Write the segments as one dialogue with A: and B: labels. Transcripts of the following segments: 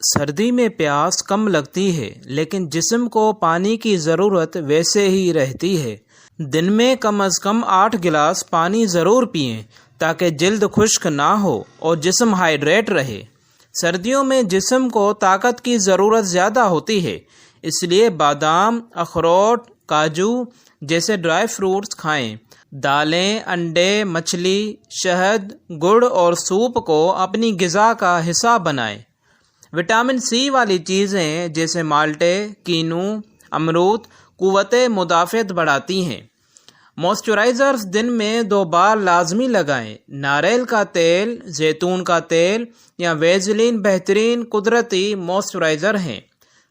A: سردی میں پیاس کم لگتی ہے لیکن جسم کو پانی کی ضرورت ویسے ہی رہتی ہے۔ دن میں کم از کم 8 گلاس پانی ضرور پئیں تاکہ جلد خشک نہ ہو اور جسم ہائیڈریٹ رہے۔ سردیوں میں جسم کو طاقت کی ضرورت زیادہ ہوتی ہے، اس لیے بادام، اخروٹ، کاجو جیسے ڈرائی فروٹس کھائیں۔ دالیں، انڈے، مچھلی، شہد، گڑ اور سوپ کو اپنی غذا کا حصہ بنائیں۔ وٹامن سی والی چیزیں جیسے مالٹے، کینو، امرود قوت مدافعت بڑھاتی ہیں۔ موئسچرائزرز دن میں 2 بار لازمی لگائیں۔ ناریل کا تیل، زیتون کا تیل یا ویزلین بہترین قدرتی موئسچرائزر ہیں۔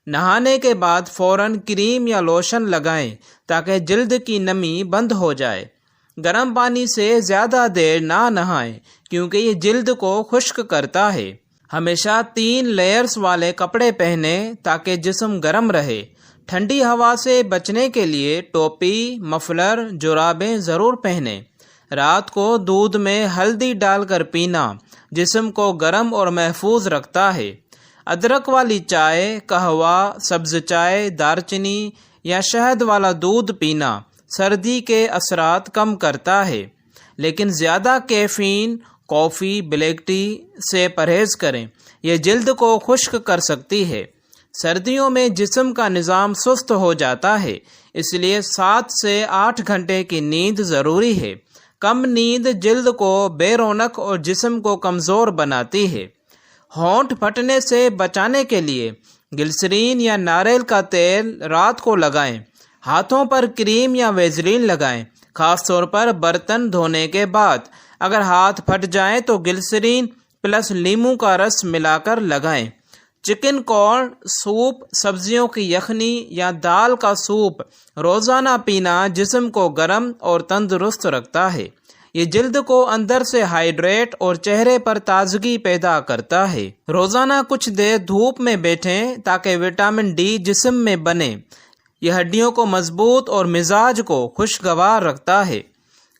A: نہانے کے بعد فوراً کریم یا لوشن لگائیں تاکہ جلد کی نمی بند ہو جائے۔ گرم پانی سے زیادہ دیر نہ نہائیں کیونکہ یہ جلد کو خشک کرتا ہے۔ ہمیشہ 3 لیئرز والے کپڑے پہنیں تاکہ جسم گرم رہے۔ ٹھنڈی ہوا سے بچنے کے لیے ٹوپی، مفلر، جرابیں ضرور پہنیں۔ رات کو دودھ میں ہلدی ڈال کر پینا جسم کو گرم اور محفوظ رکھتا ہے۔ ادرک والی چائے، قہوہ، سبز چائے، دارچینی یا شہد والا دودھ پینا سردی کے اثرات کم کرتا ہے، لیکن زیادہ کیفین، کافی، بلیک ٹی سے پرہیز کریں، یہ جلد کو خشک کر سکتی ہے۔ سردیوں میں جسم کا نظام سست ہو جاتا ہے، اس لیے 7 سے 8 گھنٹے کی نیند ضروری ہے۔ کم نیند جلد کو بے رونق اور جسم کو کمزور بناتی ہے۔ ہونٹ پھٹنے سے بچانے کے لیے گلسرین یا ناریل کا تیل رات کو لگائیں۔ ہاتھوں پر کریم یا ویزلین لگائیں، خاص طور پر برتن دھونے کے بعد۔ اگر ہاتھ پھٹ جائیں تو گلسرین پلس لیموں کا رس ملا کر لگائیں۔ چکن کارن سوپ، سبزیوں کی یخنی یا دال کا سوپ روزانہ پینا جسم کو گرم اور تندرست رکھتا ہے۔ یہ جلد کو اندر سے ہائیڈریٹ اور چہرے پر تازگی پیدا کرتا ہے۔ روزانہ کچھ دیر دھوپ میں بیٹھیں تاکہ وٹامن ڈی جسم میں بنے۔ یہ ہڈیوں کو مضبوط اور مزاج کو خوشگوار رکھتا ہے۔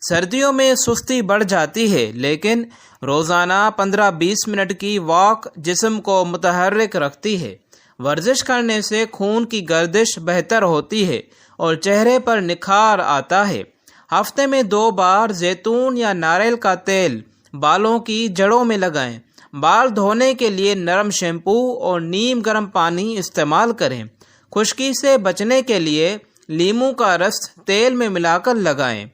A: سردیوں میں سستی بڑھ جاتی ہے، لیکن روزانہ 15-20 منٹ کی واک جسم کو متحرک رکھتی ہے۔ ورزش کرنے سے خون کی گردش بہتر ہوتی ہے اور چہرے پر نکھار آتا ہے۔ ہفتے میں 2 بار زیتون یا ناریل کا تیل بالوں کی جڑوں میں لگائیں۔ بال دھونے کے لیے نرم شیمپو اور نیم گرم پانی استعمال کریں۔ خشکی سے بچنے کے لیے لیموں کا رس تیل میں ملا کر لگائیں۔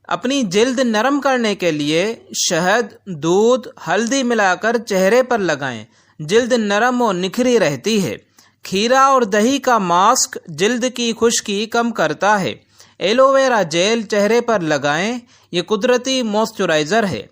A: اپنی جلد نرم کرنے کے لیے شہد، دودھ، ہلدی ملا کر چہرے پر لگائیں، جلد نرم اور نکھری رہتی ہے۔ کھیرا اور دہی کا ماسک جلد کی خشکی کم کرتا ہے۔ ایلو ویرا جیل چہرے پر لگائیں، یہ قدرتی موئسچرائزر ہے۔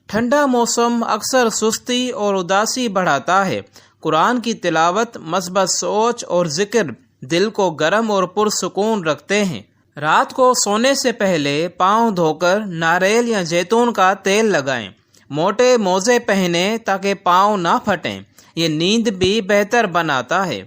A: ٹھنڈا موسم اکثر سستی اور اداسی بڑھاتا ہے۔ قرآن کی تلاوت، مثبت سوچ اور ذکر دل کو گرم اور پرسکون رکھتے ہیں۔ رات کو سونے سے پہلے پاؤں دھو کر ناریل یا زیتون کا تیل لگائیں۔ موٹے موزے پہنیں تاکہ پاؤں نہ پھٹیں، یہ نیند بھی بہتر بناتا ہے۔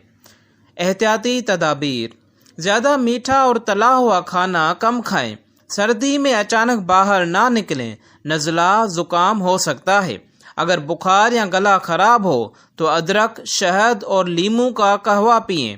A: احتیاطی تدابیر: زیادہ میٹھا اور تلا ہوا کھانا کم کھائیں۔ سردی میں اچانک باہر نہ نکلیں، نزلہ، زکام ہو سکتا ہے۔ اگر بخار یا گلا خراب ہو تو ادرک، شہد اور لیموں کا قہوہ پئیں۔